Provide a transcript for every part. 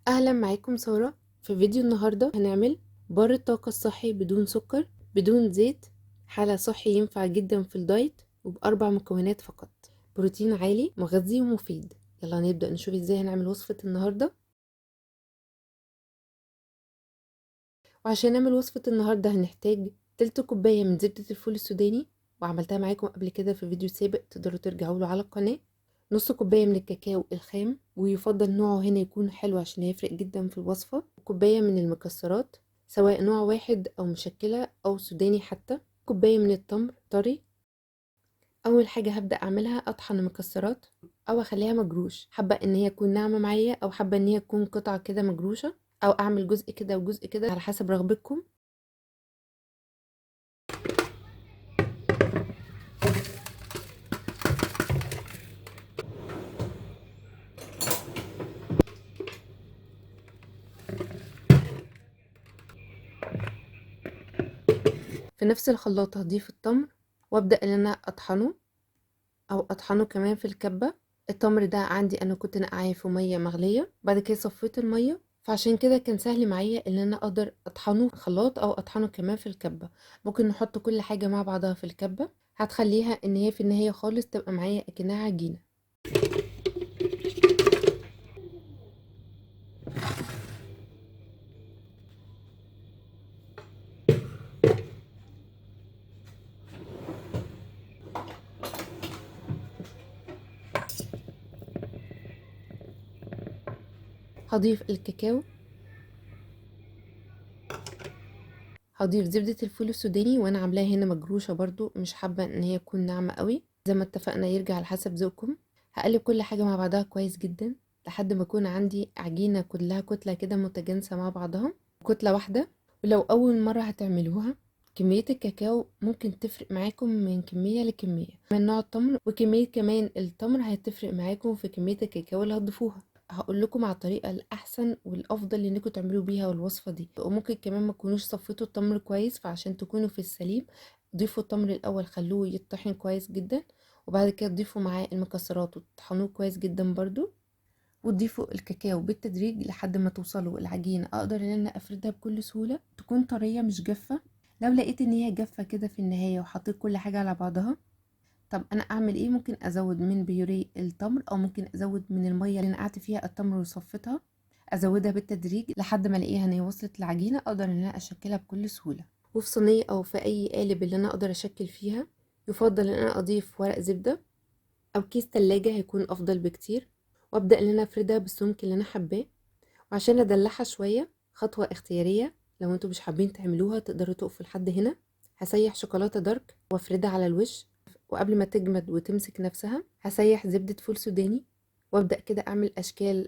اهلا معاكم سارة. في فيديو النهاردة هنعمل بار الطاقة الصحي بدون سكر بدون زيت، حالة صحي ينفع جدا في الدايت وبأربع مكونات فقط. بروتين عالي مغذي ومفيد. يلا نبدأ نشوف ازاي هنعمل وصفة النهاردة. وعشان نعمل وصفة النهاردة هنحتاج تلت كوباية من زبدة الفول السوداني، وعملتها معاكم قبل كده في فيديو سابق تقدروا ترجعوا له على القناة. نص كوباية من الكاكاو الخام، ويفضل نوعه هنا يكون حلو عشان هيفرق جدا في الوصفة. كوباية من المكسرات سواء نوع واحد او مشكلة او سوداني حتى. كوباية من التمر طري. اول حاجة هبدأ اعملها اطحن المكسرات او اخليها مجروش، حابة ان هي تكون ناعمة معايا او حابة ان هي تكون قطع كده مجروشة، او اعمل جزء كده وجزء كده على حسب رغبتكم. في نفس الخلاط هضيف التمر وابدأ ان انا اطحنه او اطحنه كمان في الكبة. التمر ده عندي انا كنت نقعاه في مية مغلية، بعد كده صفيت المية، فعشان كده كان سهل معايا ان انا اقدر اطحنه في خلاط او اطحنه كمان في الكبة. ممكن نحط كل حاجة مع بعضها في الكبة، هتخليها ان هي في النهاية خالص تبقى معايا اكنها عجينة. هضيف الكاكاو، هضيف زبدة الفول السوداني وانا عاملاها هنا مجروشة برضو، مش حابة ان هي تكون ناعمة قوي، زي ما اتفقنا يرجع على حسب ذوقكم. هقلب كل حاجة مع بعضها كويس جدا لحد ما يكون عندي عجينة كلها كتلة كده متجانسة مع بعضها، كتلة واحدة. ولو اول مرة هتعملوها كمية الكاكاو ممكن تفرق معاكم من كمية لكمية، من نوع التمر وكمية كمان التمر هتفرق معاكم في كمية الكاكاو اللي هتضيفوها. هقول لكم على الطريقه الاحسن والافضل انكم تعملوا بيها الوصفه دي. وممكن كمان ما تكونوش صفيتوا التمر كويس، فعشان تكونوا في السليم ضيفوا التمر الاول، خلوه يطحن كويس جدا، وبعد كده تضيفوا معاه المكسرات وتطحنوه كويس جدا برضو، وتضيفوا الكاكاو بالتدريج لحد ما توصلوا العجينه اقدر ان انا افردها بكل سهوله، تكون طريه مش جافه. لو لقيت ان هي جافه كده في النهايه وحطيت كل حاجه على بعضها، طب انا اعمل ايه؟ ممكن ازود من بيوريه التمر او ممكن ازود من الميه اللي نقعت فيها التمر وصفتها، ازودها بالتدريج لحد ما الاقيها ان هي وصلت العجينه اقدر ان انا اشكلها بكل سهوله. وفي صينيه او في اي قالب اللي انا اقدر اشكل فيها، يفضل ان انا اضيف ورق زبده او كيس تلاجة، هيكون افضل بكتير. وابدا ان انا افردها بالسمك اللي انا حباه. وعشان ادلعها شويه، خطوه اختياريه لو انتوا مش حابين تعملوها تقدروا تقفوا لحد هنا، هسيح شوكولاته دارك وافردها على الوش، وقبل ما تجمد وتمسك نفسها هسيح زبدة فول سوداني، وابدأ كده اعمل اشكال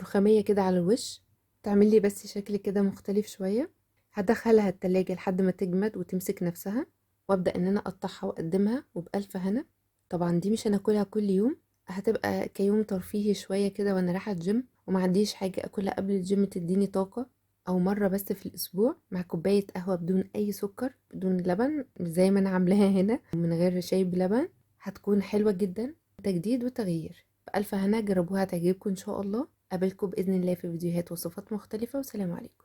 رخامية كده على الوش، تعمل لي بس شكل كده مختلف شوية. هدخلها التلاجة لحد ما تجمد وتمسك نفسها، وابدأ ان انا اقطعها واقدمها وبألف هنا. طبعا دي مش هناكلها كل يوم، هتبقى كيوم ترفيهي شوية كده وانا رايحة الجيم وما عنديش حاجة اكلها قبل الجيم تديني طاقة، او مرة بس في الاسبوع مع كوباية قهوة بدون اي سكر بدون لبن زي ما انا عاملاها هنا من غير شاي بلبن، هتكون حلوة جدا، تجديد وتغيير. بألف هنا، جربوها هتعجبكم ان شاء الله. قابلكم بإذن الله في فيديوهات وصفات مختلفة، وسلام عليكم.